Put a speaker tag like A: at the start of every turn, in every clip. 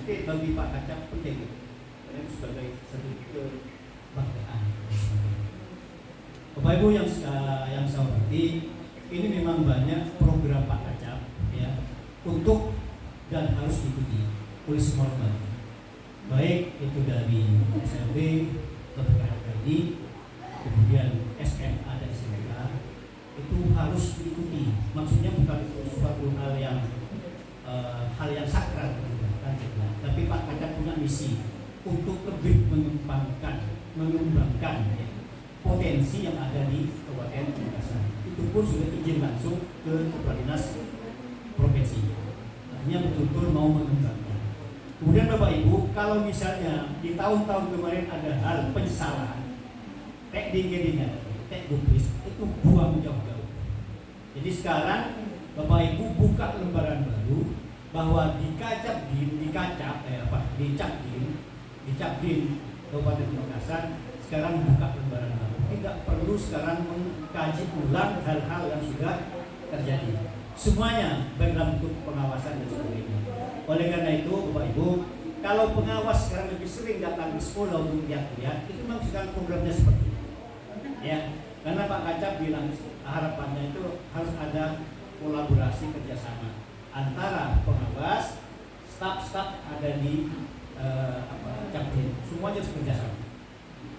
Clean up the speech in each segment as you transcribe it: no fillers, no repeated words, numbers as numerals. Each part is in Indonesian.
A: Tapi bagi Pak Kacap penting, karena itu sebagai satu kebanggaan. Bapak Ibu yang saya hormati, ini memang banyak program Pak Kacap ya untuk dan harus diikuti oleh semua lembaga, baik itu dari SLB, PPKMI, kemudian SMA dan SMK, itu harus diikuti. Maksudnya bukan suatu hal yang sakral, tapi Pak Kacap punya misi untuk lebih mengembangkan ya, potensi yang ada di Kabupaten Pamekasan. Itu pun sudah izin langsung ke Kepala Dinas Provinsi. Artinya betul-betul mau mengembangkan. Kemudian Bapak Ibu, kalau misalnya di tahun-tahun kemarin ada hal penyesalan, tek dingin-dingin, tek gubris, itu buang jauh-jauh. Jadi sekarang Bapak Ibu buka lembaran baru bahwa di Capdin Kabupaten Pamekasan sekarang buka lembaran baru. Tidak perlu sekarang mengkaji ulang hal-hal yang sudah terjadi. Semuanya baik dalam bentuk pengawasan dan sebagainya. Oleh karena itu, Bapak Ibu, kalau pengawas sekarang lebih sering datang di sekolah untuk lihat-lihat, itu memang sekarang programnya seperti itu. Ya, karena Pak Kacap bilang harapannya itu harus ada kolaborasi kerjasama antara pengawas, staf-staf ada di Capdin, semuanya harus kerjasama.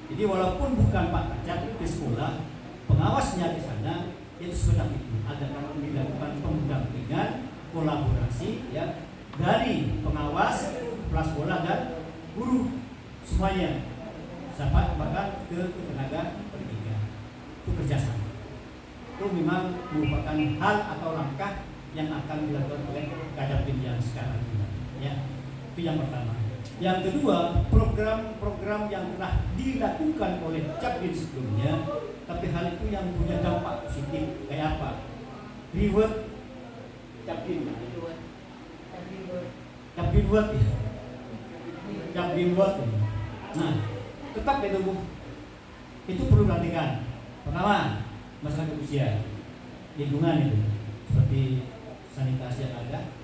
A: Jadi walaupun bukan Pak Kacap di sekolah, pengawasnya di sana itu sebenarnya itu ada kalau dilakukan pendampingan, kolaborasi ya dari pengawas, kepala sekolah dan guru semuanya, sampai bahkan ke tenaga pendidikan itu kerjasama. Itu memang merupakan hal atau langkah yang akan dilakukan oleh Kadapin yang sekarang ya. Itu yang pertama. Yang kedua, program-program yang telah dilakukan oleh Capdin sebelumnya, tapi hal itu yang punya dampak positif kayak apa? Reward Capdin World. Nah, tetap itu perlu perhatikan. Pertama, masalah kebersihan lingkungan itu seperti sanitasi yang ada.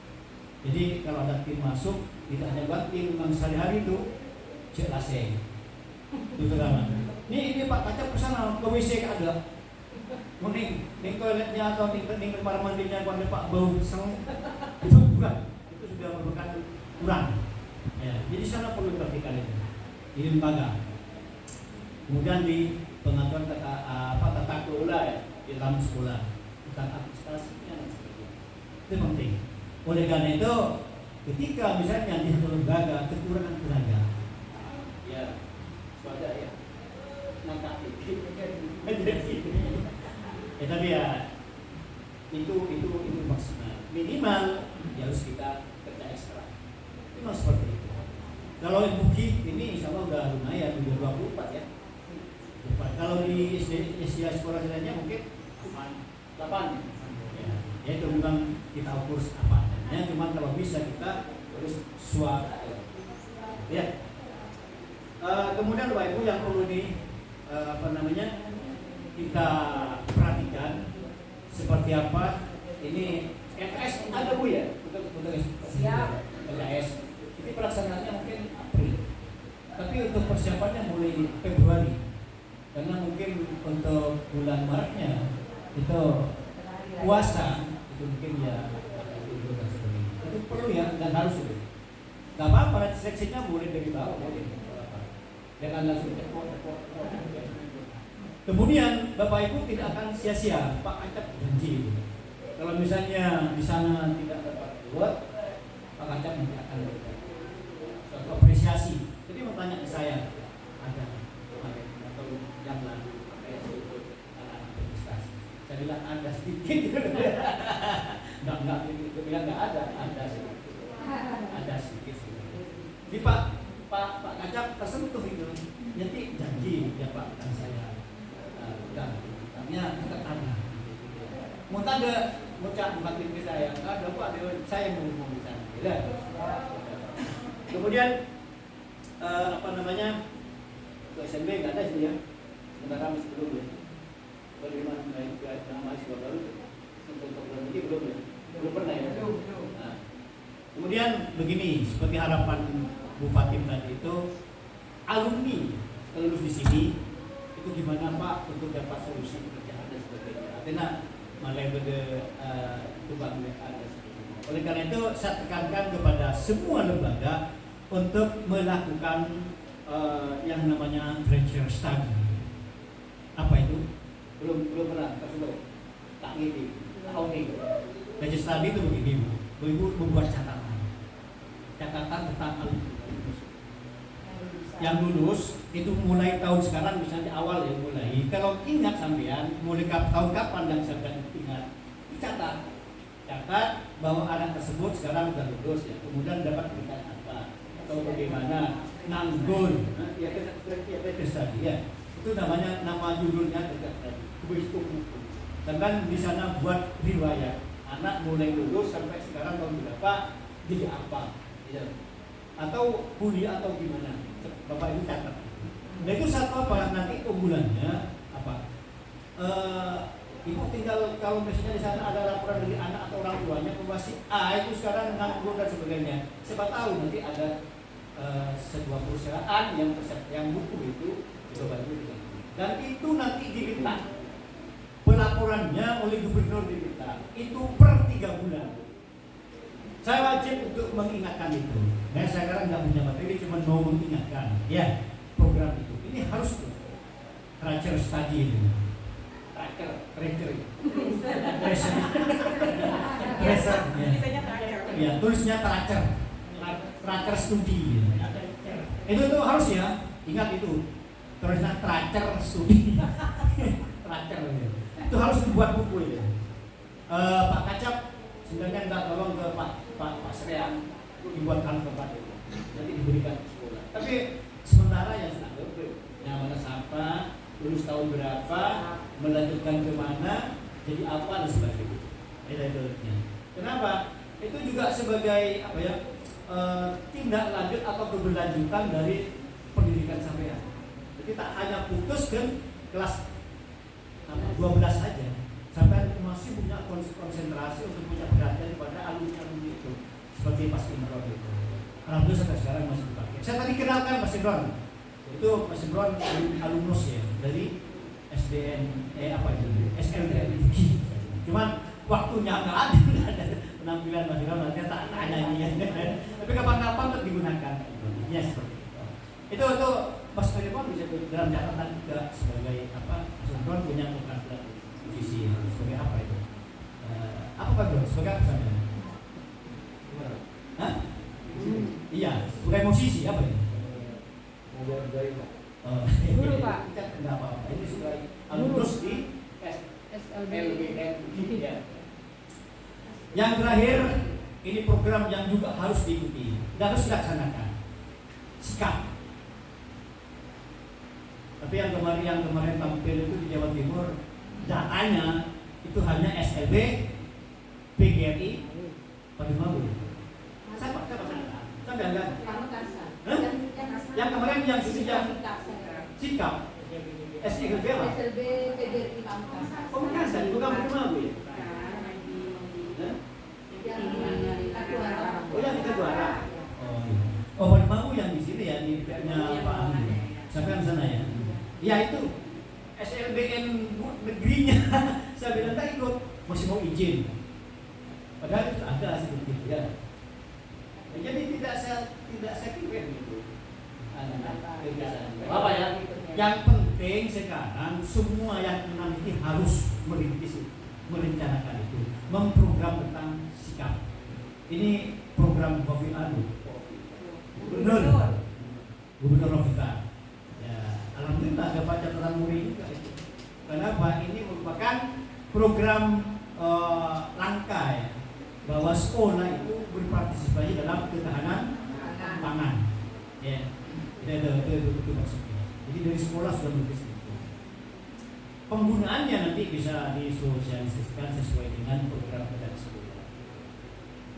A: Jadi kalau ada tim masuk, tidak hanya buat tim memang sehari-hari itu cek AC. Itu pertama. Ini Pak Kacap kesana ke WC ada. Mending toiletnya atau kamar mandinya kalau Pak bau seng itu bukan. Itu sudah merupakan kurang. Ya, jadi sana perlu diperhatikan itu. Di lembaga. Kemudian di pengaturan tata kelola ya, di dalam sekolah, tentang administrasinya dan sebagainya. Itu penting. Oleh karena itu, ketika misalnya di lembaga kekurangan tenaga, ya, suara ya, nanti tapi ya itu maksimal. Minimal ya harus kita kerja ekstra. Memang seperti itu. Kalau Bukit ini insya Allah udah lumayan, udah 24 ya. Kalau di SD sekolah lainnya mungkin 8. Ya itu memang kita ukur apa adanya. Cuma kalau bisa kita harus suara. Ya. Kemudian Bapak Ibu yang perlu kita perhatikan seperti apa ini LKS ada Bu ya? Betul. Siap. LKS. Ini pelaksanaannya mungkin April. Tapi untuk persiapannya mulai Februari. Karena mungkin untuk bulan Maretnya itu puasa itu mungkin ya itu perlu ya dan harus itu. Gak apa-apa seleksinya boleh dari bawah boleh. Jangan langsung tekor. Kemudian Bapak Ibu tidak akan sia-sia Pak Kacap janji. Kalau misalnya di sana tidak dapat buat Pak Kacap nanti akan berikan suatu apresiasi. Jadi mau tanya ke saya ada atau yang lalu prestasi. Saya bilang ada sedikit. Enggak bilang enggak ada sedikit. Jadi Pak Kacap tersentuh itu. Nanti janji ya Pak dan saya artinya tetap ada. Mau tanda bocah batin ke saya, ada Pak saya mau bicara. Ya. Kemudian untuk SMB nggak ada sih ya. Sementara masih belum ya. Bagaimana nama mahasiswa baru untuk program ini belum ya? Belum pernah ya? Belum. Nah, Kemudian begini, seperti harapan Bupati tadi itu, alumni lulus di sini itu gimana Pak untuk dapat solusi pekerjaan dan sebagainya. Artinya malah tukang ada. Oleh karena itu saya tekankan kepada semua lembaga untuk melakukan yang namanya graduate study. Apa itu? Belum pernah kasih tak ini tahun ini. Graduate study itu begini, Ibu membuat catatan tentang alumni yang lulus itu mulai tahun sekarang, misalnya awal ya mulai. Kalau ingat sampean mulai tahun kapan yang sampean ingat, dicatat bahwa anak tersebut sekarang sudah lulus ya, kemudian dapat pendidikan apa atau bagaimana, nganggur, ya tadi ya. Itu namanya, nama judulnya tadi. Dan kan di sana buat riwayat anak mulai lulus sampai sekarang tahun berapa, jadi apa, ya. Atau kuliah atau gimana, Bapak Ibu catat. Nah itu satu apa nanti keunggulannya apa? Ibu tinggal kalau misalnya di sana ada laporan dari anak atau orang tuanya bahwa si A itu sekarang nganggur dan sebagainya. Siapa tahu nanti ada sebuah perusahaan yang buku itu coba itu. Dan itu nanti diminta pelaporannya oleh gubernur diminta itu per 3 bulan. Saya wajib untuk mengingatkan itu. Nah sekarang nggak punya materi, cuma mau mengingatkan. Ya program itu ini harus tracer study itu. Tracer. Ya tulisnya tracer studi. Itu harus ya, ingat itu. Tulisnya tracer studi. Tracer itu harus dibuat buku itu. Pak Kacap sebenarnya nggak tolong ke Pak Sreang dibuatkan tempat itu, nanti diberikan ke sekolah. Tapi sementara yang sudah namanya siapa, lulus tahun berapa, melanjutkan kemana, jadi apa dan sebagainya. Itu. Kenapa? Itu juga sebagai apa ya, tindak lanjut atau keberlanjutan dari pendidikan sampean. Jadi tak hanya putus ke kelas 12 saja, sampai masih punya konsentrasi untuk punya perhatian kepada alumni itu seperti Mas Imron itu. Alhamdulillah sampai sekarang masih dipakai. Saya tadi kenalkan Mas Imron. Itu Mas Imron alumnus ya dari SDN SLB. Cuman waktunya nggak ada penampilan Mas Imron, nanti tak tanya ini. Tapi kapan-kapan tetap digunakan. Ya seperti itu. Itu Mas Imron bisa dalam catatan juga sebagai apa? Mas Imron punya keterampilan musisi sebagai apa itu? Apa Pak Bro? Sebagai apa saja? Hah? Iya, sebagai musisi apa ini? Guru Pak. Tidak apa-apa. Ini sebagai alumnus di SLBN. Ya. Yang terakhir, ini program yang juga harus diikuti dan harus dilaksanakan. Sikap. Tapi yang kemarin tampil itu di Jawa Timur, datanya itu hanya SLB, PGRI, Padumawur. Siapa sana? Sampai enggak? Yang kemarin yang sikap. SLB apa?
B: SLB, PGRI, Pamekasan.
A: Pamekasan, bukan Padumawur ya? Oh yang kita juara. Oh Padumawur yang di sini ya, di pihaknya Pak Ahli. Sampai sana ya? Ya itu SLBN negerinya. Saya bilang tak ikut, masih mau izin. Padahal itu ada seperti itu ya. Jadi tidak saya kira gitu. Apa ya? Yang penting sekarang semua yang 6 ini harus merintis, merencanakan itu, memprogram tentang sikap. Ini program Kofi Anu, Gubernur Novita. Alhamdulillah dapat catatan murid juga itu. Kenapa? Ini merupakan program langkah ya, bahwa sekolah itu berpartisipasi dalam ketahanan pangan. Ya, itu maksudnya. Jadi dari sekolah sudah menulis itu. Penggunaannya nanti bisa disosialisasikan sesuai dengan program dari sekolah.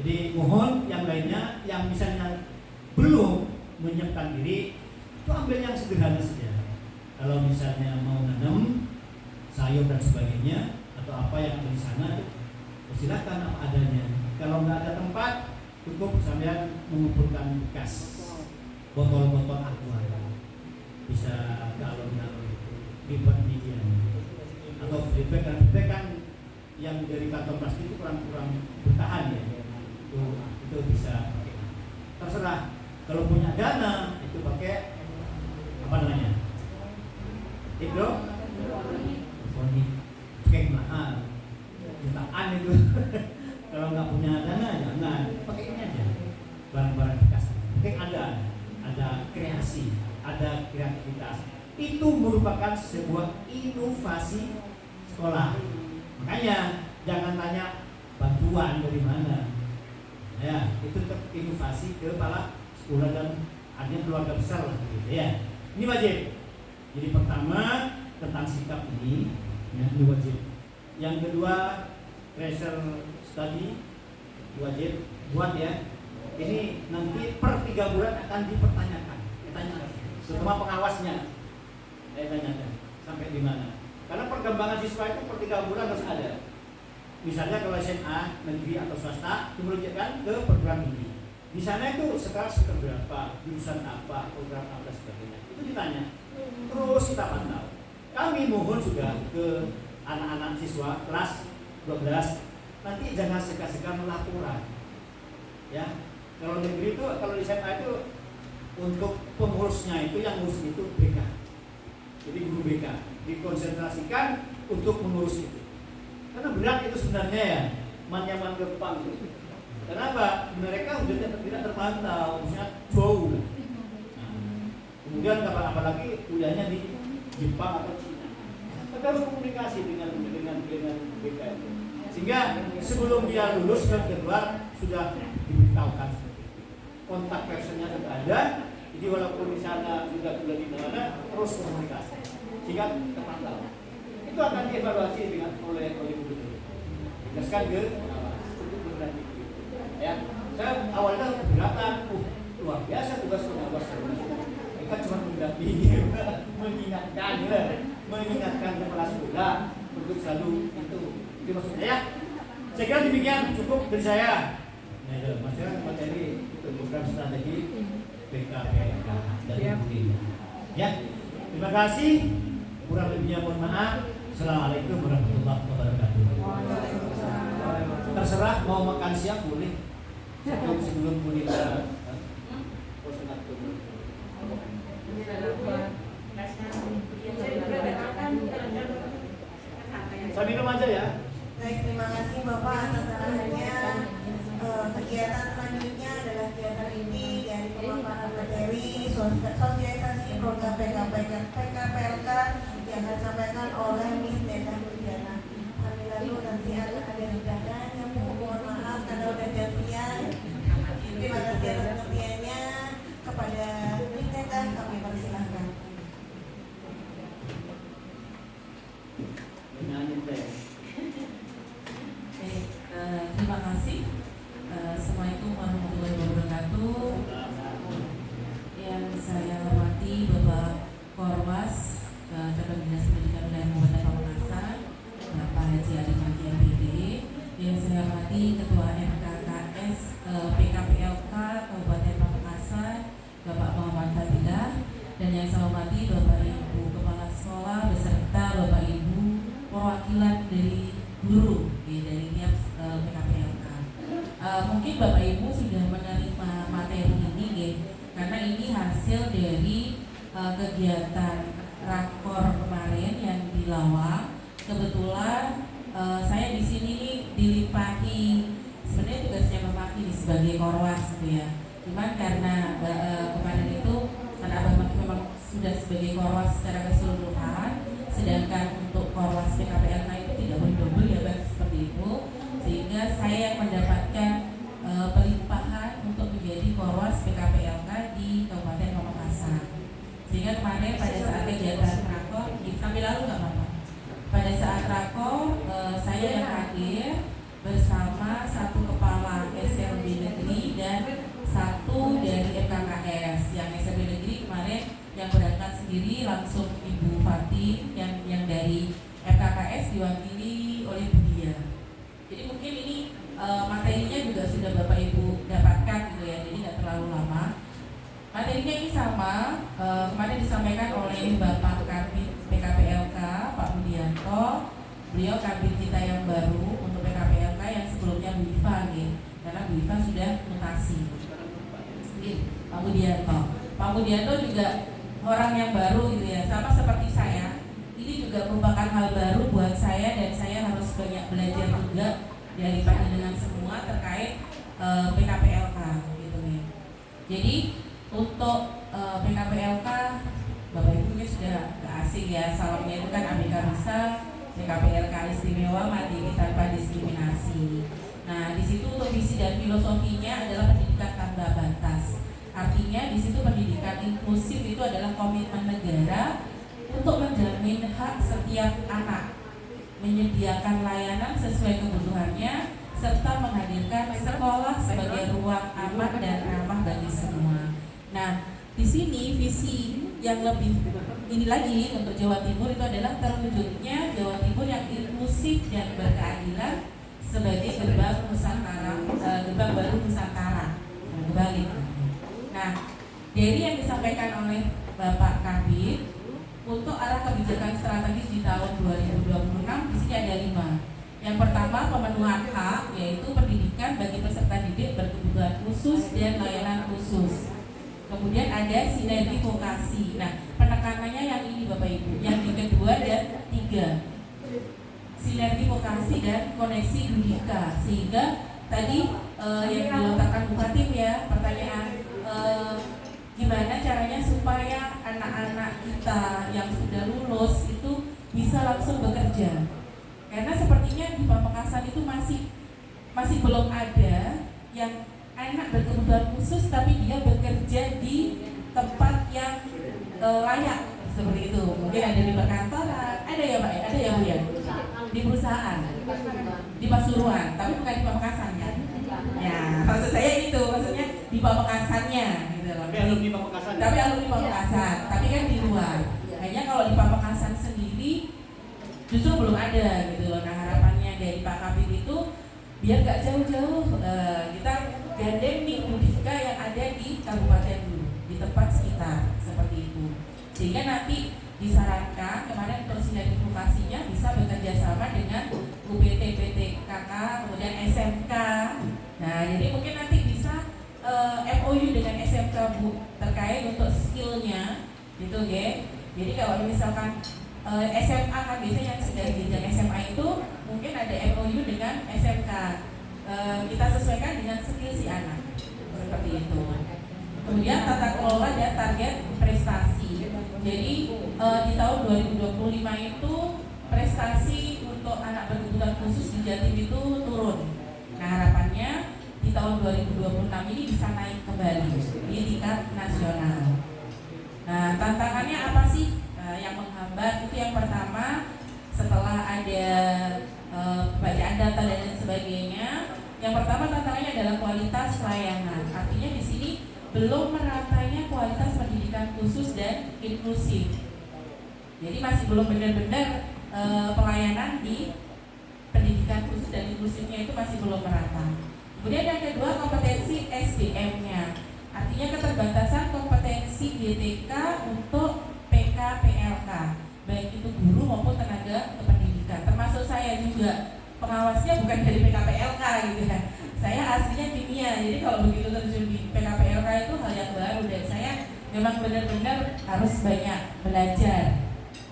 A: Jadi mohon yang lainnya yang misalnya belum menyiapkan diri, itu ambil yang sederhana saja. Kalau misalnya mau nanam sayur dan sebagainya atau apa yang ada di sana, silakan apa adanya. Kalau nggak ada tempat, cukup sampean mengumpulkan bekas botol-botol aqua, bisa galon-galon itu dibuat media atau flipback kan yang dari kantong plastik itu kurang bertahan ya, itu bisa pakai. Terserah, kalau punya dana itu pakai apa namanya, hidroponik, pakai mahal, jutaan itu. Kalau nggak punya dana jangan, pakai ini aja, barang-barang bekas. Penting ada kreasi, ada kreativitas. Itu merupakan sebuah inovasi sekolah. Makanya jangan tanya bantuan dari mana. Ya, itu tetap inovasi ke kepala sekolah dan artinya keluarga besar lah gitu ya. Ini wajib. Jadi pertama tentang sikap ini, ya, ini wajib. Yang kedua treasure study wajib buat ya. Ini nanti per 3 bulan akan dipertanyakan. Ditanyakan. Terutama pengawasnya. Saya tanyakan sampai di mana. Karena perkembangan siswa itu per 3 bulan harus ada. Misalnya kalau SMA negeri atau swasta dimerujuk,kan ke perguruan tinggi. Di sana itu sekarang semester berapa, jurusan apa, program apa dan sebagainya. Itu ditanya. Terus kita pantau. Kami mohon juga ke anak-anak siswa kelas 12, nanti jangan segan-segan melaporan. Ya, kalau negeri itu, kalau di SMA itu untuk pengurusnya itu yang ngurus itu BK. Jadi guru BK dikonsentrasikan untuk mengurus itu. Karena berat itu sebenarnya ya, manyaman Jepang itu. Kenapa? Mereka sudah tidak terpantau, misalnya jauh. Kemudian apalagi kuliahnya di Jepang atau Cina. Kita harus komunikasi dengan BK itu. Sehingga sebelum dia lulus dan keluar sudah diberitahukan. Kontak personnya sudah ada. Jadi walaupun di sana sudah kuliah di mana, terus komunikasi sehingga terpantau. Itu akan dievaluasi oleh gubernur. Jelaskan ke untuk berarti. Ya, saya awalnya keberatan, luar biasa tugas pengawas. Mereka cuma mendampingi, mengingatkan kepala sekolah untuk selalu itu maksudnya ya. Saya kira demikian, cukup dari saya. Nah, itu materi itu program strategi PKPLK dari Budina. Ya, terima kasih. Kurang lebihnya mohon maaf. Assalamualaikum warahmatullahi wabarakatuh. Terserah mau makan siang boleh. Sebelum kuliner. Saya minum aja ya.
C: Baik, terima kasih Bapak atas arahannya. Kegiatan selanjutnya adalah kegiatan ini dari pemaparan materi sosialisasi program PKPLK yang akan disampaikan oleh Miss Neta Murdiana. Kami lalu nanti akan ada hidangan. Mohon maaf karena udah jam siang. Terima kasih atas pengertiannya. Kepada Miss Neta kami persilahkan.
D: Terima kasih. Assalamualaikum warahmatullahi wabarakatuh. Yang saya hormati Bapak Korwas Cabang Dinas Pendidikan Wilayah Kabupaten Pamekasan, Bapak Haji Ali Maki MPD. Yang saya hormati Ketua MKKS PKPLK Kabupaten Pamekasan, Bapak Muhammad Fadilah. Dan yang saya hormati Bapak Ibu Kepala Sekolah beserta Bapak Ibu perwakilan dari guru dari tiap PKPLK. Mungkin Bapak Ibu sudah menerima materi ini karena ini hasil dari kegiatan rakor kemarin yang di Lawang. Kebetulan saya di sini dilimpahi sebenarnya tugasnya Bapak Maki sebagai korwas gitu ya. Cuman karena kemarin itu karena Abah Maki memang sudah sebagai korwas secara keseluruhan, sedangkan untuk korwas PKPLK itu tidak boleh double ya Bang, seperti itu. Sehingga saya yang mendapatkan pelimpahan untuk menjadi korwas PKPLK di Kabupaten Pamekasan. Sehingga kemarin pada saat kegiatan rakor, sambil lalu nggak apa-apa. Pada saat rakor saya yang hadir bersama satu kepala SLB negeri dan satu dari FKKS. Yang SLB negeri kemarin yang berangkat sendiri langsung Ibu Fatih, yang dari FKKS diwakili oleh Bu Dia. Jadi mungkin ini materinya juga sudah Bapak Ibu dapat sama. Materinya ini sama, kemarin disampaikan oleh Bapak Kabid PKPLK, Pak Budianto. Beliau kabid kita yang baru untuk PKPLK yang sebelumnya Bu Iva nih, karena Bu Iva sudah mutasi. Pak Budianto. Pak Budianto juga orang yang baru gitu ya, sama seperti saya. Ini juga merupakan hal baru buat saya dan saya harus banyak belajar juga dari panjenengan semua terkait PKPLK gitu nih. Jadi untuk PKPLK Bapak Ibu mungkin sudah gak asing ya, salamnya itu kan ABK bisa, PKPLK istimewa, mandiri tanpa diskriminasi. Nah, di situ untuk visi dan filosofinya adalah pendidikan tanpa batas. Artinya di situ pendidikan inklusif itu adalah komitmen negara untuk menjamin hak setiap anak, menyediakan layanan sesuai kebutuhannya, serta menghadirkan sekolah sebagai ruang aman dan ramah bagi semua. Nah, di sini visi yang lebih ini lagi untuk Jawa Timur itu adalah terwujudnya Jawa Timur yang inklusif dan berkeadilan sebagai gerbang Nusantara, gerbang baru Nusantara. Kembali. Nah, dari yang disampaikan oleh Bapak Kabid untuk arah kebijakan strategis di tahun 2026 di sini ada 5. Yang pertama, pemenuhan hak, yaitu pendidikan bagi peserta didik berkebutuhan khusus dan layanan khusus. Kemudian ada sinergi vokasi. Nah, penekanannya yang ini Bapak Ibu, yang di kedua dan 3. Sinergi vokasi dan koneksi Dudika. Sehingga tadi yang dilontarkan Bu Fatim ya, pertanyaan gimana caranya supaya anak-anak kita yang sudah lulus itu bisa langsung bekerja. Karena sepertinya di Pamekasan itu masih belum ada yang anak berkebutuhan khusus tapi dia bekerja di tempat yang layak seperti itu. Mungkin ada di perkantoran, ada ya Pak, ada ya Bu ya, di perusahaan, di Pasuruan, tapi bukan di Pamekasan kan? Ya, maksud saya itu, maksudnya di Pamekasannya gitu loh.
A: Tapi alumni Pamekasan.
D: Tapi alumni Pamekasan, tapi kan di luar. Hanya kalau di Pamekasan sendiri justru belum ada gitu loh. Nah, harapannya dari Pak Kabid itu biar gak jauh-jauh kita gandeng nih Dudika yang ada di kabupaten dulu, di tempat sekitar seperti itu. Sehingga nanti disarankan kemarin untuk sinergi vokasinya bisa bekerja sama dengan UPT PTKK, kemudian SMK. Nah, jadi mungkin nanti bisa MOU dengan SMK Bu terkait untuk skillnya gitu ya. Jadi kalau misalkan SMA kan biasanya yang sudah jenjang SMA itu mungkin ada MOU dengan SMK. Kita sesuaikan dengan skill si anak seperti itu. Kemudian tata kelola dan target prestasi. Jadi di tahun 2025 itu prestasi untuk anak berkebutuhan khusus di Jatim itu turun. Nah, harapannya di tahun 2026 ini bisa naik kembali di tingkat nasional. Nah, tantangannya apa sih yang menghambat? Itu yang pertama, setelah ada bacaan data dan lain sebagainya, yang pertama tantangannya adalah kualitas layanan. Artinya di sini belum meratanya kualitas pendidikan khusus dan inklusif. Jadi masih belum benar-benar pelayanan di pendidikan khusus dan inklusifnya itu masih belum merata. Kemudian yang kedua, kompetensi SDM-nya. Artinya keterbatasan kompetensi GTK untuk PKPLK, baik itu guru maupun tenaga kependidikan. Termasuk saya juga, pengawasnya bukan dari PKPLK gitu ya. Saya aslinya kimia, jadi kalau begitu terjun di PKPLK itu hal yang baru dan saya memang benar-benar harus banyak belajar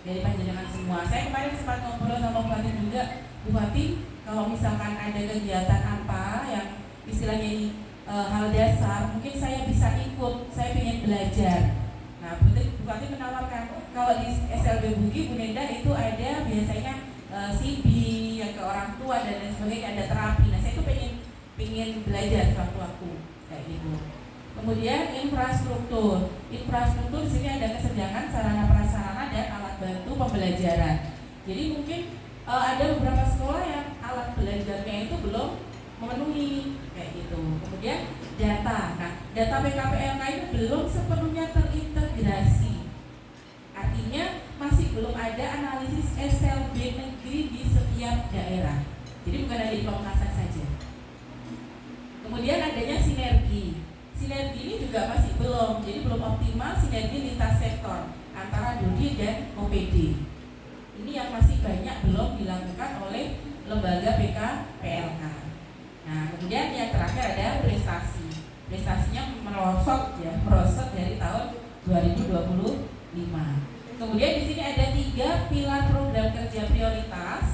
D: dari panjenengan semua. Saya kemarin sempat ngobrol sama Bu Fatim juga, Bu Fatim, kalau misalkan ada kegiatan apa yang istilahnya ini hal dasar, mungkin saya bisa ikut, saya ingin belajar. Nah, Bu Fatim menawarkan kalau di SLB Bugi, Bu Nenda itu ada biasanya CB yang ke orang tua dan lain sebagainya, ada terapi. Nah, saya itu pengen belajar sewaktu-waktu kayak gitu. Kemudian infrastruktur di sini ada kesenjangan sarana prasarana dan alat bantu pembelajaran. Jadi mungkin ada beberapa sekolah yang alat belajarnya itu belum memenuhi kayak gitu. Kemudian data, nah data PKPLK itu belum sepenuhnya terintegrasi. Artinya masih belum ada analisis SLB negeri di setiap daerah. Jadi bukan ada di Pamekasan saja. Kemudian adanya sinergi. sinergi ini juga masih belum, jadi belum optimal sinergi lintas sektor antara DODI dan OPD. Ini yang masih banyak belum dilakukan oleh lembaga PKPLK. Nah, kemudian yang terakhir ada prestasi. Prestasinya merosot dari tahun 2025. Kemudian di sini ada 3 pilar program kerja prioritas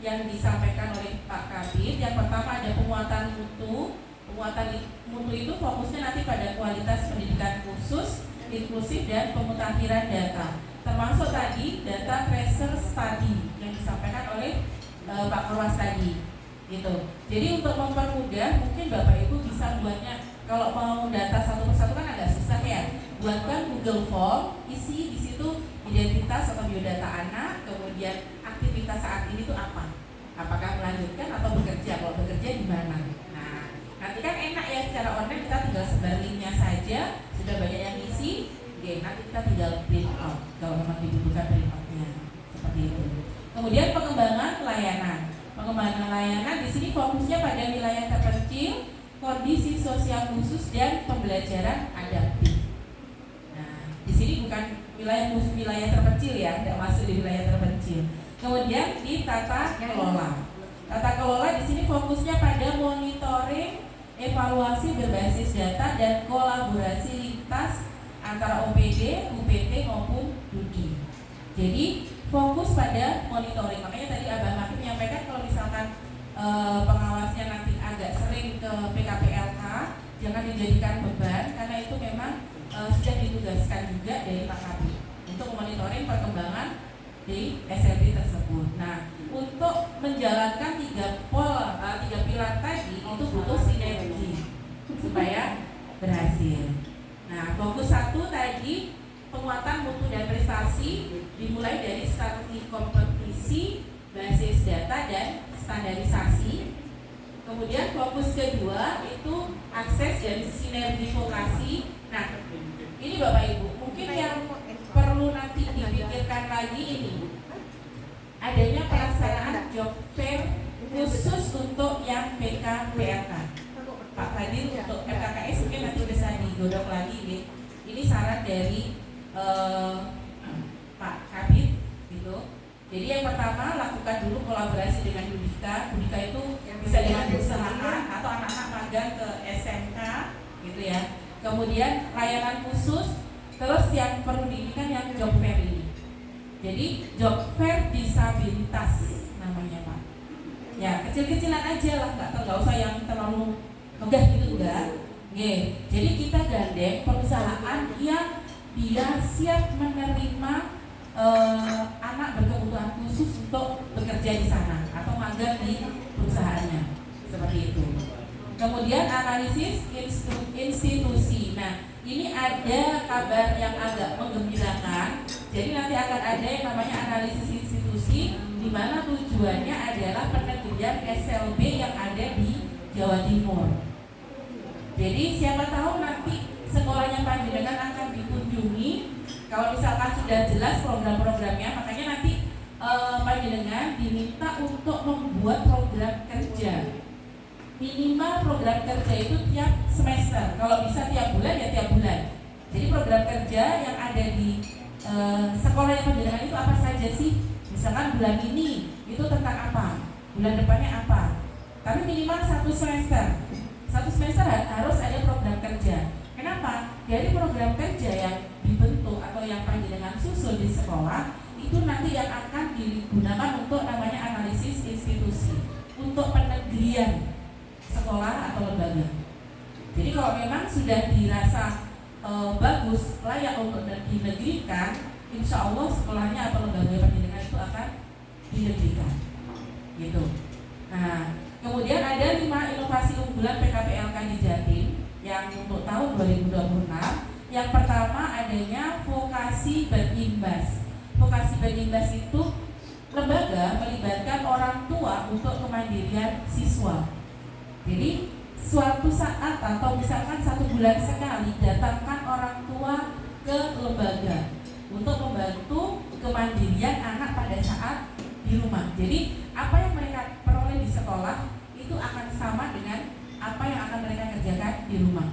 D: yang disampaikan oleh Pak Kabid. Yang pertama ada penguatan mutu. Penguatan mutu itu fokusnya nanti pada kualitas pendidikan khusus, inklusif, dan pemutakhiran data, termasuk tadi data tracer study yang disampaikan oleh Pak Korwas tadi, gitu. Jadi untuk mempermudah, mungkin Bapak Ibu bisa buatnya, kalau mau data satu persatu kan agak susah ya. Buatkan Google Form, isi di situ identitas atau biodata anak, kemudian aktivitas saat ini itu apa? Apakah melanjutkan atau bekerja? Kalau bekerja di mana? Nah, nanti kan enak ya, secara online kita tinggal sebar linknya saja, sudah banyak yang isi. Oke, nanti kita tinggal print out kalau memang dibutuhkan print outnya, seperti itu. Kemudian pengembangan layanan. Pengembangan layanan di sini fokusnya pada wilayah terpencil, kondisi sosial khusus, dan pembelajaran adaptif. Nah, di sini bukan wilayah terpencil ya, tidak masuk di wilayah terpencil. Kemudian di tata kelola. Tata kelola di sini fokusnya pada monitoring, evaluasi berbasis data, dan kolaborasi lintas antara OPD, UPT maupun DODI. Jadi fokus pada monitoring. Makanya tadi Abang Hakim menyampaikan kalau misalkan pengawasnya nanti agak sering ke PKPLK, jangan dijadikan beban karena itu memang sudah ditugaskan juga dari Pak Kabid untuk memonitoring perkembangan di SLB tersebut. Nah, untuk menjalankan 3 pilar tadi itu butuh sinergi supaya berhasil. Nah, fokus 1 tadi penguatan mutu dan prestasi dimulai dari strategi kompetisi, basis data, dan standarisasi. Kemudian fokus kedua itu akses dan sinergi vokasi. Nah, ini Bapak Ibu, mungkin yang perlu nanti dipikirkan lagi ini adanya pelaksanaan job fair khusus untuk yang PKPLK. Pak Fadil untuk FKKS mungkin nanti bisa digodok lagi nih. Ini saran dari Pak Kabid gitu. Jadi yang pertama lakukan dulu kolaborasi dengan Budika. Budika itu bisa dengan perusahaan atau anak-anak magang ke SMK gitu ya. Kemudian layanan khusus. Terus yang perlu diinginkan yang job fair ini. Jadi job fair disabilitas namanya Pak. Ya kecil-kecilan aja lah, nggak usah yang terlalu megah gitu enggak. Jadi kita gandeng perusahaan yang dia siap menerima anak berkebutuhan khusus untuk bekerja di sana atau magang di perusahaannya seperti itu. Kemudian analisis institusi. Nah, ini ada kabar yang agak menggembirakan. Jadi nanti akan ada yang namanya analisis institusi, di mana tujuannya adalah penegurian SLB yang ada di Jawa Timur. Jadi siapa tahu nanti sekolahnya panjenengan akan dikunjungi. Kalau misalkan sudah jelas program-programnya, makanya nanti panjenengan diminta untuk membuat program kerja. Minimal program kerja itu tiap semester, kalau bisa tiap bulan ya tiap bulan. Jadi program kerja yang ada di sekolah yang panjenengan itu apa saja sih? Misalkan bulan ini itu tentang apa, bulan depannya apa. Tapi minimal 1 semester. 1 semester harus ada program kerja. Kenapa? Dari program kerja yang dibentuk atau yang panjenengan susul di sekolah itu nanti yang akan digunakan untuk namanya analisis institusi, untuk penegrian sekolah atau lembaga. Jadi kalau memang sudah dirasa bagus, layak untuk dinegrikan, insya Allah sekolahnya atau lembaga pendidikan itu akan dinegrikan. Gitu. Nah, kemudian ada 5 inovasi unggulan PKPLK di Jatim yang untuk tahun 2026. Yang pertama adanya vokasi berimbas. Vokasi berimbas itu lembaga melibatkan orang tua untuk kemandirian siswa. Jadi suatu saat atau misalkan 1 bulan sekali datangkan orang tua ke lembaga untuk membantu kemandirian anak pada saat di rumah. Jadi apa yang mereka peroleh di sekolah itu akan sama dengan apa yang akan mereka kerjakan di rumah.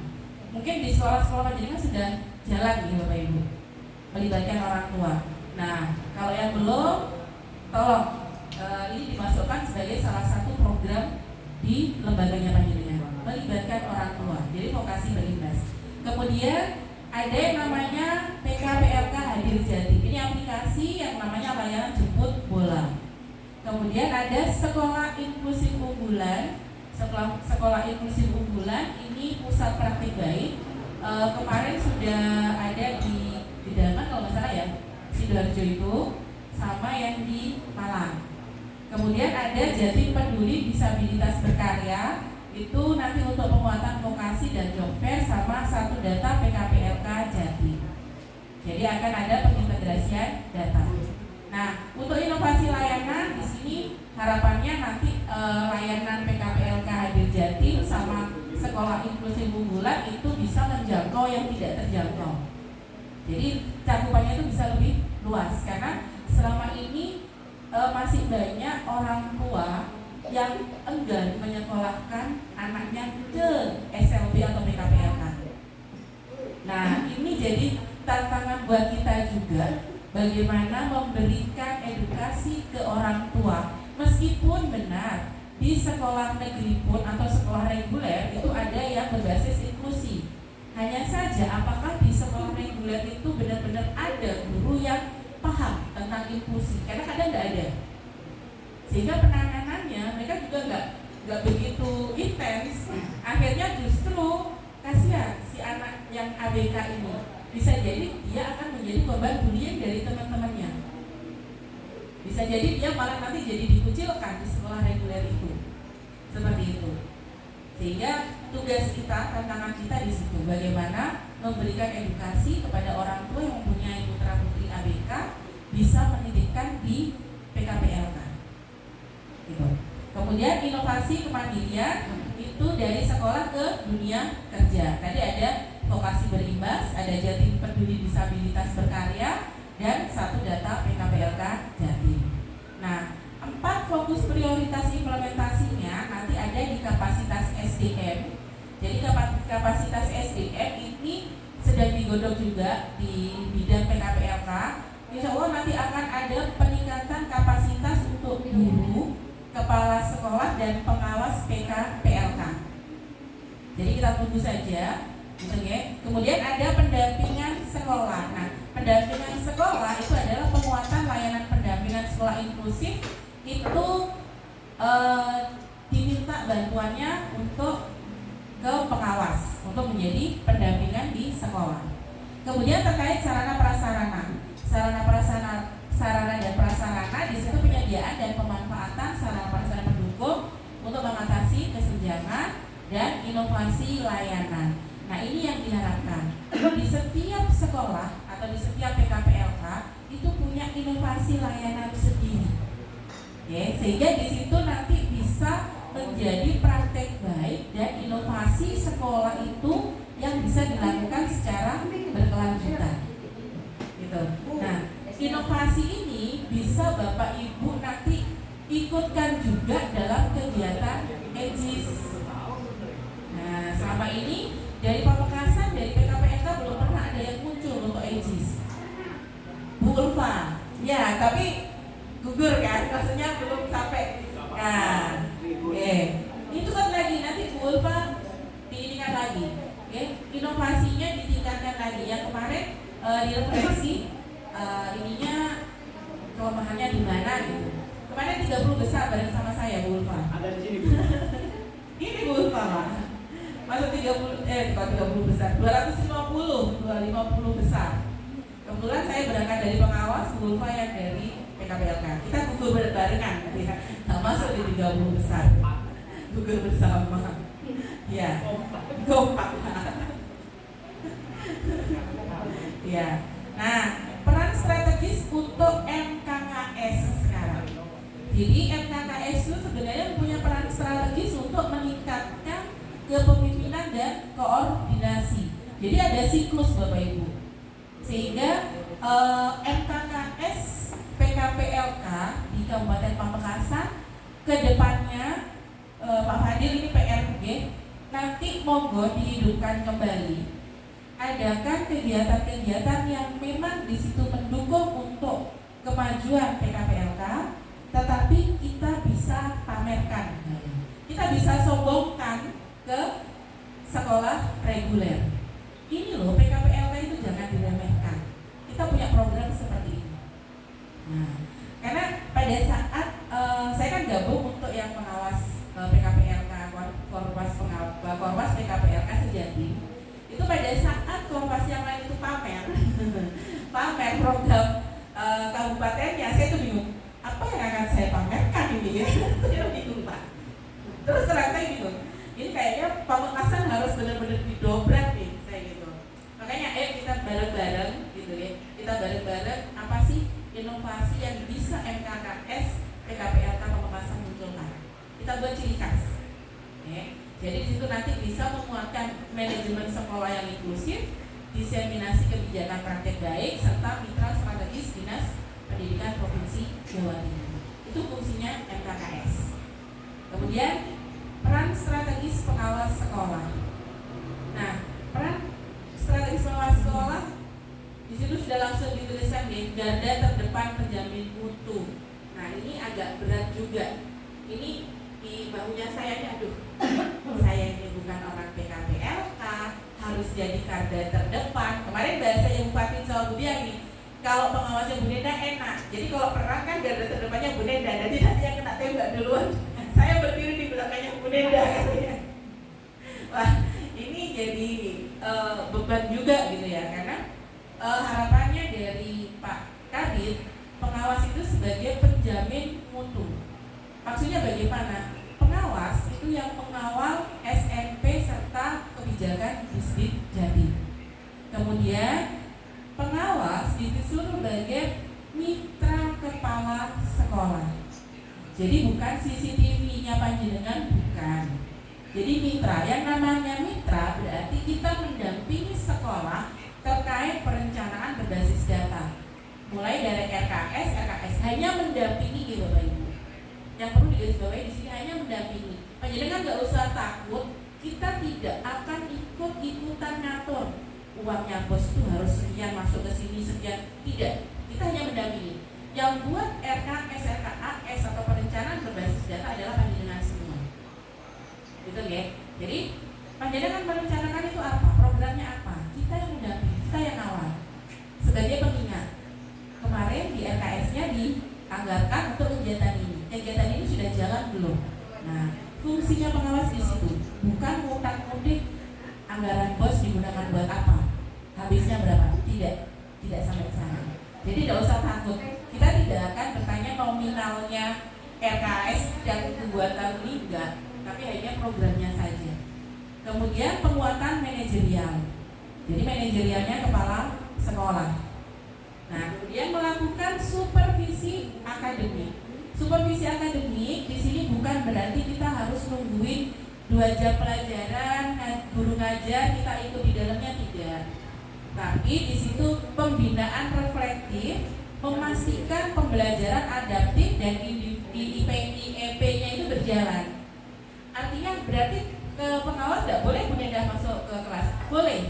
D: mungkin di sekolah-sekolah panjenengan sudah jalan nih Bapak Ibu, melibatkan orang tua. Nah, kalau yang belum, tolong ini dimasukkan sebagai salah satu program di lembaganya panjenengan, melibatkan orang tua. Jadi vokasi berimbas. Kemudian ada yang namanya PKPLK Hadir Jatim. Ini aplikasi yang namanya layanan jemput bola. Kemudian ada sekolah inklusif unggulan. Sekolah inklusif unggulan ini pusat praktik baik. Kemarin sudah ada di Daman kalau nggak salah ya, Sidoarjo itu, sama yang di Malang. Kemudian ada Jatim Peduli Disabilitas Berkarya, itu nanti untuk penguatan vokasi dan job fair sama satu data PKPLK Jatim. Jadi akan ada pengintegrasian data. Nah, untuk inovasi layanan di sini harapannya nanti layanan PKPLK Hadir Jatim sama sekolah inklusif unggulan itu bisa menjangkau yang tidak terjangkau. Jadi cakupannya itu bisa lebih luas karena selama ini masih banyak orang tua yang enggan menyekolahkan anaknya ke SLB atau PKPLK. Nah, ini jadi tantangan buat kita juga, bagaimana memberikan edukasi ke orang tua. Meskipun benar di sekolah negeri pun atau sekolah reguler itu ada yang berbasis inklusi. Hanya saja apakah di sekolah reguler itu benar-benar ada guru yang paham tentang inklusi? Karena kadang nggak ada. Sehingga penanganannya mereka juga nggak begitu intens. Akhirnya justru kasihan si anak yang ABK ini, bisa jadi dia akan menjadi korban bullying dari teman-temannya. Bisa jadi dia malah nanti jadi dikucilkan di sekolah reguler itu, seperti itu. Sehingga tugas kita, tantangan kita di situ, bagaimana memberikan edukasi kepada orang tua yang mempunyai putra putri ABK bisa menitipkan di PKPLK. Gitu. Kemudian inovasi kemandirian itu dari sekolah ke dunia kerja. Tadi ada vokasi berimbas, ada Jatim Peduli Disabilitas Berkarya, dan satu data PKPLK Jatim. Nah, 4 fokus prioritas implementasinya nanti ada di kapasitas SDM. Jadi kapasitas SDM ini sedang digodok juga di bidang PKPLK. Insya Allah nanti akan ada peningkatan kapasitas untuk guru, kepala sekolah, dan pengawas PKPLK. Jadi kita tunggu saja, gitu ya. Kemudian ada pendampingan sekolah. Nah, pendampingan sekolah itu adalah penguatan layanan pendampingan sekolah inklusif. Itu diminta bantuannya untuk ke pengawas untuk menjadi pendampingan di sekolah. Kemudian terkait sarana prasarana dan prasarana di situ penyediaan dan pemanfaatan sarana prasarana pendukung untuk mengatasi kesenjangan dan inovasi layanan. Nah, ini yang diharapkan di setiap sekolah atau di setiap PKPLK itu punya inovasi layanan sendiri. Oke, sehingga di situ nanti bisa menjadi praktek baik dan inovasi sekolah itu yang bisa dilakukan secara berkelanjutan. Gitu. Nah, inovasi ini bisa Bapak Ibu nanti ikutkan juga dalam kegiatan EJIS. Nah, selama ini dari Pamekasan, dari PKPLK belum pernah ada yang muncul untuk EJIS. Bu Ulfa, ya, tapi gugur kan, maksudnya belum sampai. Nah, itu kan lagi nanti Bu Ulfa diinginkan lagi, inovasinya ditingkatkan lagi. Yang kemarin direfleksi ininya kelemahannya di mana gitu. Kemarin 30 besar bareng sama saya Bu Ulfa.
A: Ada di sini Bu.
D: Ini Bu Ulfa Pak. Masuk 30 besar, 250 besar. Kebetulan saya berangkat dari pengawas, Bu Ulfa yang dari PKPLK. Kita gugur barengan, tak masuk di 30 besar. Gugur bersama. Ya, kompak. Ya. Nah, peran strategis untuk MKKS sekarang. Jadi MKKS itu sebenarnya punya peran strategis untuk meningkatkan kepemimpinan dan koordinasi. Jadi ada siklus Bapak Ibu. Sehingga MKKS PKPLK di Kabupaten Pamekasan ke depannya Pak Fadil ini PR nanti monggo dihidupkan kembali. Adakan kegiatan-kegiatan yang memang di situ mendukung untuk kemajuan PKPLK, tetapi kita bisa pamerkan, kita bisa sombongkan ke sekolah reguler. Ini loh PKPLK itu jangan diremehkan. Kita punya program seperti ini. Nah, karena pada saat saya kan gabung untuk yang pengawas PKPLK, Korwas PKPLK Sejati. Itu pada saat Korwas yang lain itu pamer program kabupatennya, saya tuh bingung, apa yang akan saya pamerkan ini ya? Saya bingung Pak. Terus terang saya bingung. Ini kayaknya Pamekasan harus benar-benar didobrak nih, saya gitu. Makanya ayo kita bareng-bareng gitu ya. Kita bareng-bareng apa sih inovasi yang bisa MKKS PKPLK Pamekasan munculkan. Kita buat ciri khas. Ya. Jadi di situ nanti bisa menguatkan manajemen sekolah yang inklusif, diseminasi kebijakan praktek baik, serta mitra strategis Dinas Pendidikan Provinsi Jawa Timur. Itu fungsinya MKKS. Kemudian peran strategis pengawas sekolah. Nah, peran strategis pengawas sekolah di situ sudah langsung dituliskan di garda terdepan penjamin mutu. Nah, ini agak berat juga. Ini di bahunya saya ini, aduh, saya ini bukan orang PKPLK, harus jadi garda terdepan. Kemarin bahasa yang Bupati sama Bu Diani, kalau pengawasnya Bu Nenda enak. Jadi kalau perang kan garda terdepannya Bu Nenda, jadi nanti yang kena tembak duluan saya berdiri di belakangnya Bu Nenda katanya. Wah, ini jadi beban juga gitu ya, karena harapannya dari Pak Kadit, pengawas itu sebagai penjamin mutu. Maksudnya bagaimana? Pengawas itu yang mengawal SNP serta kebijakan Disdik Jatim. Kemudian pengawas disuruh sebagai mitra kepala sekolah. Jadi bukan CCTV-nya panjenengan, bukan. Jadi mitra, yang namanya mitra berarti kita mendampingi sekolah terkait perencanaan berbasis data. Mulai dari RKS hanya mendampingi gitu Bapak Ibu. Yang perlu digarisbawahi di sini hanya mendampingi. Panjenengan nggak usah takut, kita tidak akan ikut-ikutan ngatur. Uangnya bos itu harus sekian masuk ke sini sekian, tidak. Kita hanya mendampingi. Yang buat RKS, RKAS atau perencanaan berbasis data adalah panjenengan semua. Gitu ya. Jadi panjenengan merencanakan itu apa? Programnya apa? Kita yang mendampingi, kita yang awal. Sebagai pengingat, kemarin di RKS-nya dianggarkan untuk kegiatan ini. Kegiatan ini sudah jalan belum? Nah, fungsinya pengawas di situ bukan ngutak-ngutik anggaran bos digunakan buat apa, habisnya berapa? Tidak sampai ke sana. Jadi tidak usah takut. Kita tidak akan bertanya nominalnya RKS yang 2 tahun ini enggak, tapi hanya programnya saja. Kemudian penguatan manajerial. Jadi manajerialnya kepala sekolah. Nah, kemudian melakukan supervisi akademik. Supervisi akademik di sini bukan berarti kita harus nungguin 2 jam pelajaran, guru ngajar kita ikut di dalamnya, tidak. Tapi di situ pembinaan reflektif, memastikan pembelajaran adaptif dan IEP-nya itu berjalan. Artinya berarti ke pengawas tidak boleh Bu Nenda masuk ke kelas, boleh,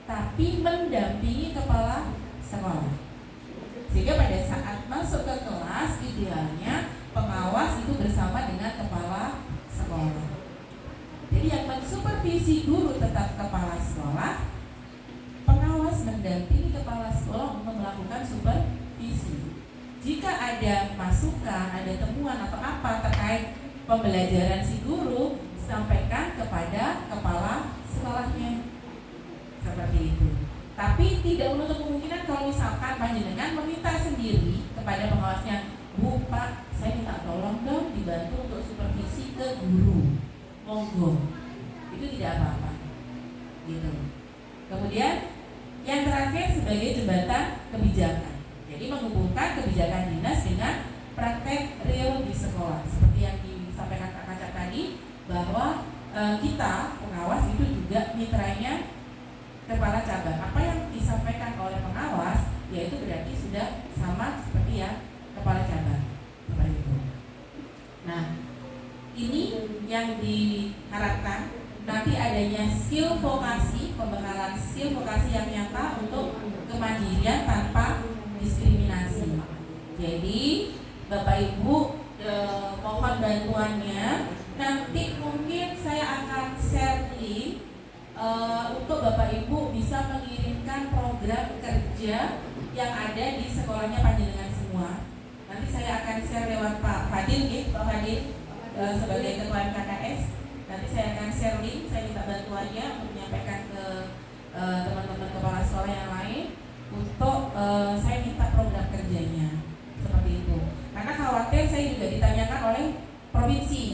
D: tapi mendampingi kepala sekolah. Sehingga pada saat masuk ke kelas idealnya pengawas itu bersama dengan kepala sekolah. Jadi yang mensupervisi guru tetap kepala sekolah, pengawas mendampingi kepala sekolah untuk melakukan supervisi. Jika ada masukan, ada temuan atau apa terkait pembelajaran si guru, sampaikan kepada kepala sekolahnya. Seperti itu. Tapi tidak menutup kemungkinan kalau misalkan panjenengan meminta sendiri kepada pengawasnya, Bu, Pak, saya minta tolong dong dibantu untuk supervisi ke guru. Monggo. Itu tidak apa-apa. Gitu. Kemudian yang terakhir sebagai jembatan kebijakan. Jadi menghubungkan kebijakan dinas dengan praktek real di sekolah. Seperti yang disampaikan Kak Kaca tadi, bahwa kita pengawas itu juga mitranya kepala cabang. Apa yang disampaikan oleh pengawas, yaitu berarti sudah sama seperti ya kepala cabang. Seperti itu. Nah, ini yang diharapkan nanti skill vokasi, pembekalan skill vokasi yang nyata untuk kemandirian tanpa diskriminasi. Jadi Bapak Ibu mohon bantuannya. Nanti mungkin saya akan share link untuk Bapak Ibu bisa mengirimkan program kerja yang ada di sekolahnya panjenengan semua. Nanti saya akan share lewat Pak Fadil, Pak Fadil sebagai Ketua MKKS. Nanti saya akan share link, saya minta bantuannya untuk menyampaikan ke teman-teman kepala sekolah yang lain untuk saya minta program kerjanya seperti itu. Karena khawatir saya juga ditanyakan oleh provinsi,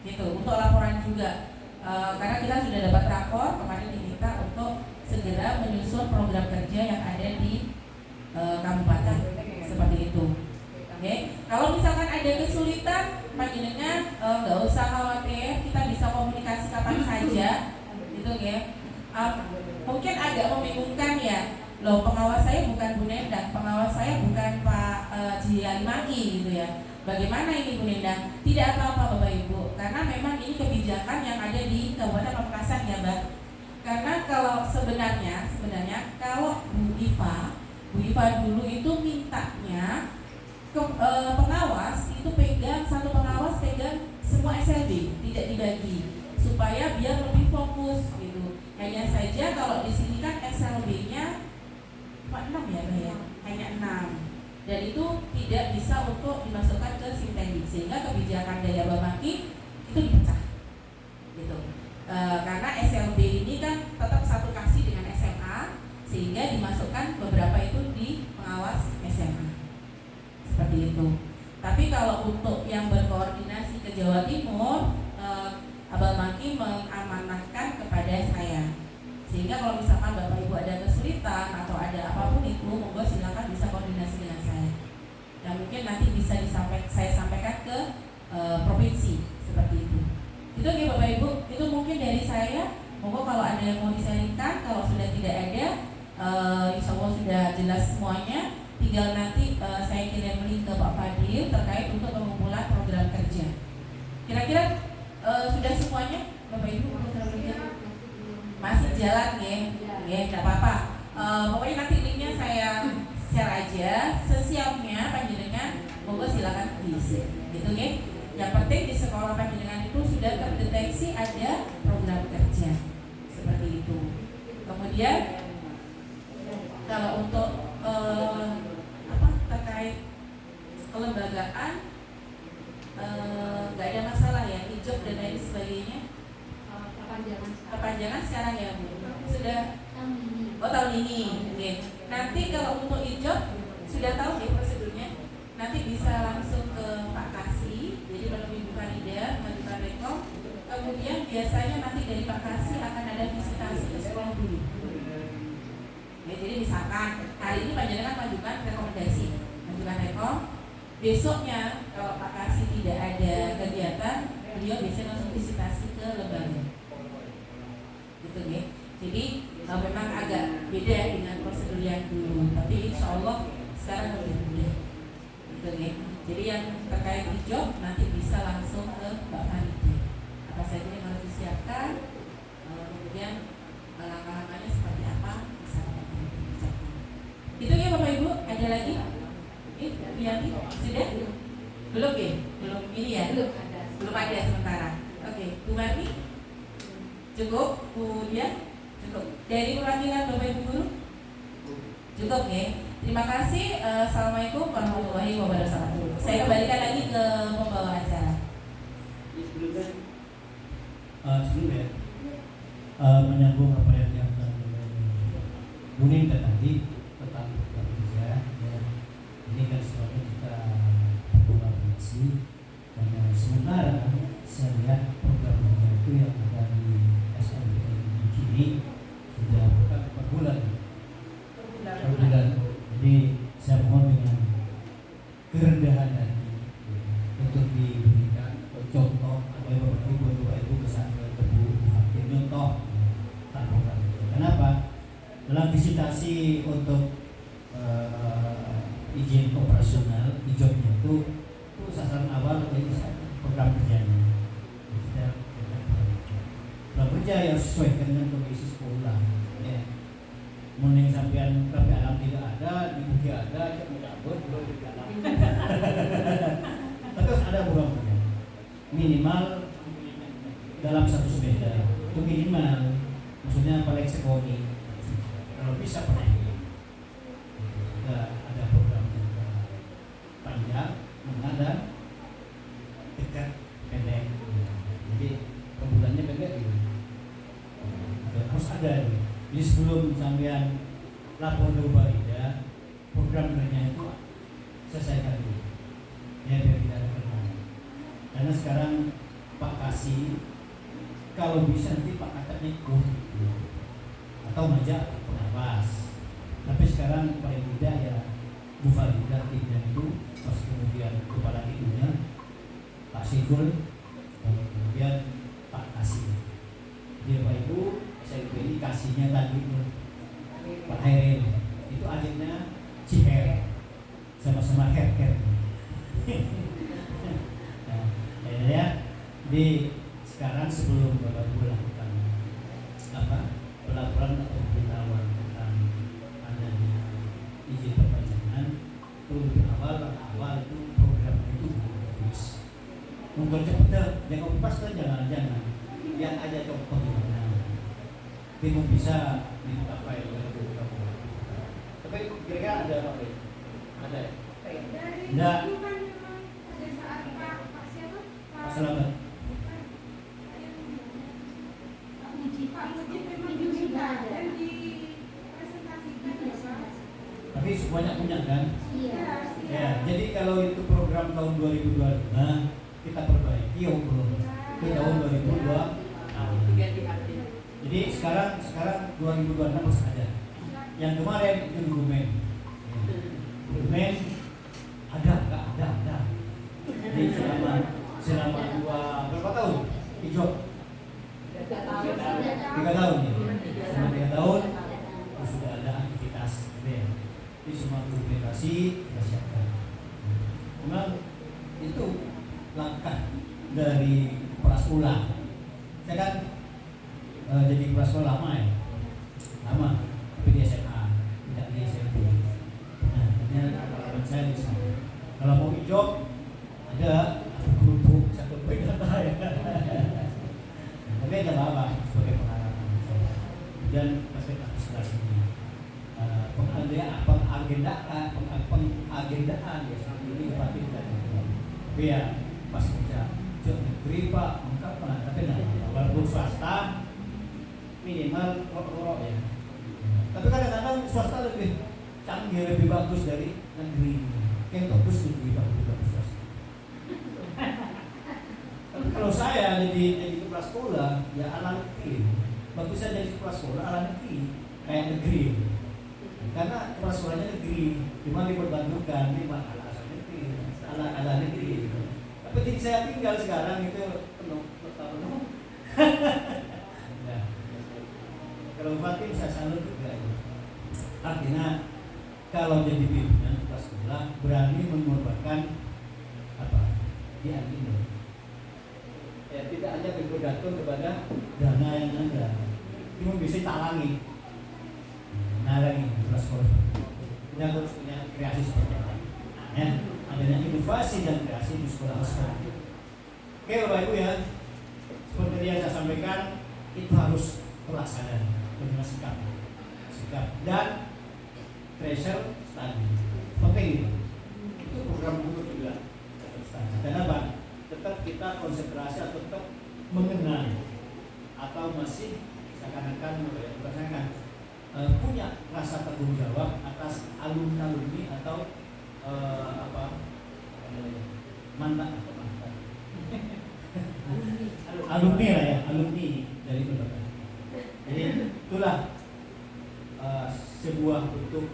D: gitu, untuk laporan juga. Karena kita sudah dapat rapor kemarin diminta untuk segera menyusun program kerja yang ada di kabupaten seperti itu. Oke, kalau misalkan ada kesulitan, panjenengan nggak usah khawatir, kita bisa komunikasi kapan saja, gitu ya. Mungkin agak membingungkan ya, loh pengawas saya bukan Bu Nendang, pengawas saya bukan Pak Jialimaki gitu ya. Bagaimana ini Bu Nendang? Tidak apa-apa Bapak Ibu, karena memang ini kebijakan yang ada di Kabupaten Pamekasan ya Mbak. Karena kalau sebenarnya kalau Bu Iva dulu itu mintanya pengawas itu satu pengawas pegang semua SLB, tidak dibagi supaya biar lebih fokus gitu. Hanya saja kalau di sini kan SLB-nya 6 ya Mbak ya, hanya 6. Dan itu tidak bisa untuk dimasukkan ke Sintedik, sehingga kebijakan Daya Bamaki itu dipecah gitu. Karena SLB ini kan tetap satu kasih dengan SMA, sehingga dimasukkan beberapa itu di pengawas SMA seperti itu. Tapi kalau untuk yang berkoordinasi ke Jawa Timur, Abang Maki mengamanahkan kepada saya, sehingga kalau misalkan Bapak Ibu ada kesulitan atau ada apapun itu, monggo silakan bisa koordinasi dengan saya. Dan mungkin nanti bisa saya sampaikan ke provinsi seperti itu. Itu ya Bapak Ibu, itu mungkin dari saya. Monggo kalau ada yang mau disaringkan, kalau sudah tidak ada, insya Allah sudah jelas semuanya. Tinggal nanti saya kirim link ke Pak Fadil terkait untuk pengumpulan program kerja. Kira-kira sudah semuanya Bapak Ibu program kerja? Masih jalan ya, tidak apa-apa. Pokoknya nanti linknya saya share aja. Sesiapnya panjenengan, monggo silakan diisi, gitu ya. Yang penting di sekolah panjenengan itu sudah terdeteksi ada program kerja seperti itu. Kemudian kalau untuk terkait kelembagaan nggak ada masalah ya, hijab dan lain sebagainya. Perpanjangan sekarang ya Bu? Sudah? Tahun ini. Oke. Nanti kalau untuk hijab sudah tahu ya prosedurnya. Nanti bisa langsung ke Pak Kasih, jadi menemui Bu Farida, mengajukan rekom. Kemudian biasanya nanti dari Pak Kasih akan ada visitasi ke sekolah dulu. Ya, jadi misalkan hari ini panjenengan majukan rekomendasi, majukan rekom. Besoknya kalau Pak Kasih tidak ada kegiatan, beliau biasanya langsung visitasi ke lembaga. Gitu ya. Jadi memang agak beda dengan prosedur yang dulu, tapi insya Allah sekarang lebih mudah. Gitu ya. Jadi yang terkait hijab nanti bisa langsung ke Mbak Farida. Apa saja yang harus disiapkan, kemudian langkah-langkahnya seperti apa bisa disiapkan. Itu ya Bapak Ibu. Ada lagi? Ini sudah? Belum ya? Belum ini ya? Belum ada sementara. Oke, Bu Marni cukup, Bu Dia cukup. Dari perwakilan Bapak Ibu Guru cukup ya. Terima kasih. Assalamualaikum warahmatullahi wabarakatuh. Saya kembalikan lagi ke pembawa acara.
A: Sebelumnya menyambung apa yang disampaikan oleh Bu Ninda tadi tentang program kerja, ya, ini kan semuanya kita berkolaborasi karena sementara saya lihat program kerja itu yang ada di SMPN di sini sudah bukan per bulan. Jadi saya mohon dengan kerendahan hati untuk diberikan contoh atau ibu kesadaran Bu Hakim contoh program itu. Kenapa? Dalam visitasi untuk izin operasional hijabnya itu sasaran awal dari program kerjanya. Program kerja yang sesuai dengan kondisi isi sekolah. Ya. Mending sampean tapi alam tidak ada, di buku ada, cek mencabut, belum di alam. Tapi harus ada programnya. Minimal dalam satu semester itu minimal, maksudnya paling sekali. Kalau bisa pernah ada program panjang, menengah dan dekat, pendek. Jadi pembulannya pendek gitu. Harus ada gitu. Jadi sebelum sampean lapor ke Ubarida, program kerjanya itu selesaikan dulu. Ya biar tidak ada kenangan. Karena sekarang Pak Kasih, kalau bisa nanti Pak Katanya ikut atau ngajak pengawas. Tapi sekarang paling tidak ya Bu Farida timnya itu, pas kemudian kepala timnya Pak Siful, kemudian Pak Kasih. Jadi Pak Ibu, saya beri kasihnya tadi itu Pak Heril, itu adiknya Ciher, sama-sama Her. Nah, ya. Di sekarang sebelum Bapak Ibu lakukan pelaporan atau pemberitahuan tentang adanya izin perpanjangan, perlu awal itu programnya itu bagus. Mungkin cepat jangan pas jangan yang aja contoh gimana. Tidak bisa dibuka file tapi kira-kira ada apa ya? Ada ya? Enggak. Pak Selamat. Tapi semuanya punya kan?
B: Iya.
A: Ya, jadi kalau itu program tahun 2025 kita perbaiki belum ke tahun 2020. Jadi sekarang 2026 harus ada. Yang kemarin itu dokumen ada nggak ada. Jadi selama berapa tahun? Hijau 3 tahun ya. Selama 3 tahun itu sudah ada aktivitas. Jadi semua dokumentasi kita siapkan. Memang itu langkah dari prasekolah. Saya kan jadi prasekolah lama, tapi di SMA, tidak di SMP. Nah, ini pengalaman saya di sana. Kalau mau hijau ada kerupuk satu beda ya. Tapi ada apa sebagai pengalaman saya. Dan aspek administrasinya, pengagendaan ya ini berarti tidak. Tapi ya pas kerja negeri Pak lengkap lah, tapi walaupun swasta minimal rokok ya. Tapi kadang-kadang swasta lebih canggih, lebih bagus dari negeri. Yang bagus lebih bagus swasta. Tapi kalau saya jadi kepala sekolah ya ala negeri, bagus saya jadi kepala sekolah ala negeri kayak negeri. Karena kepala sekolahnya negeri, cuma diperbandingkan di ala negeri, ala negeri. Tapi saya tinggal sekarang itu penuh. Nah, kalau Fatim saya salut juga ya. Artinya kalau jadi pimpinan kelas sekolah berani mengorbankan dia ini. Ya tidak hanya bergantung kepada dana yang ada, cuma bisa talangi, kelas sekolah. Kita harus punya kreasi seperti apa? Ya, adanya inovasi dan kreasi di sekolah-sekolah. Oke Bapak Ibu ya, seperti yang saya sampaikan itu harus terlaksana dengan sikap dan pressure tadi penting itu program buku juga kenapa tetap kita konsentrasi atau tetap mengenal atau masih seakan-akan punya rasa tanggung jawab atas alumni atau mantan alumni lah ya, alumni dari lembaga. Jadi itulah sebuah bentuk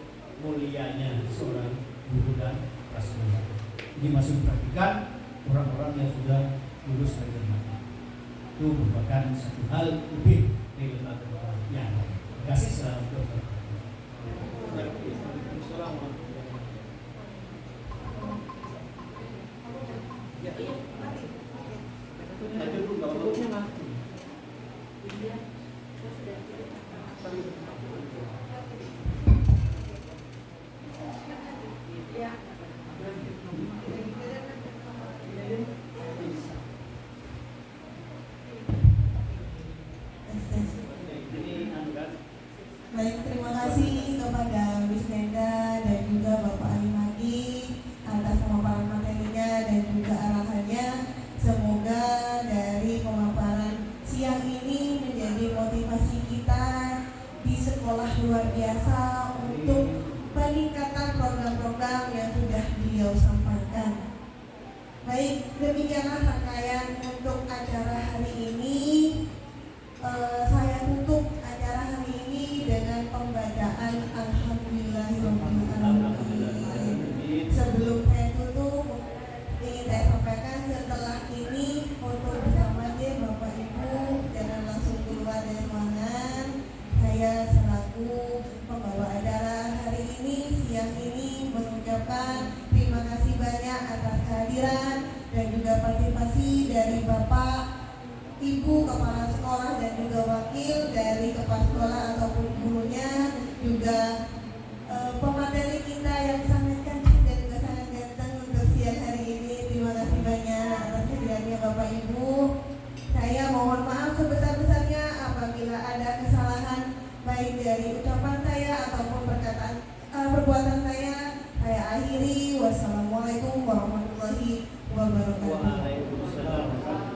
A: mulianya seorang guru dan prasekolah. Jadi masih memperhatikan orang-orang yang sudah lulus dari lembaga. Itu merupakan satu hal lebih dari lembaga yang terima kasih selamat dokter. Ya.
C: untuk peningkatan program-program yang sudah beliau sampaikan. Baik, demikianlah rangkaian untuk acara hari ini. Saya tutup acara hari ini dengan pembacaan Alhamdulillahirrahmanirrahim. Sebelum saya tutup, ingin saya sampaikan setelah ini foto bersama deh Bapak Ibu, jangan langsung keluar dari ruangan. Saya selaku pembawa acara hari ini, siang ini, mengucapkan terima kasih banyak atas kehadiran dan juga partisipasi dari Bapak, Ibu Kepala Sekolah dan juga wakil dari Kepala Sekolah ataupun gurunya, juga pemateri kita yang sangat cantik dan juga sangat ganteng untuk siang hari ini. Terima kasih banyak atas kehadirannya Bapak Ibu. Saya mohon maaf sebesar-besarnya apabila ada kesalahan baik dari ucapan saya ataupun perbuatan saya. Saya akhiri. Wassalamualaikum warahmatullahi wabarakatuh.
A: Waalaikumsalam.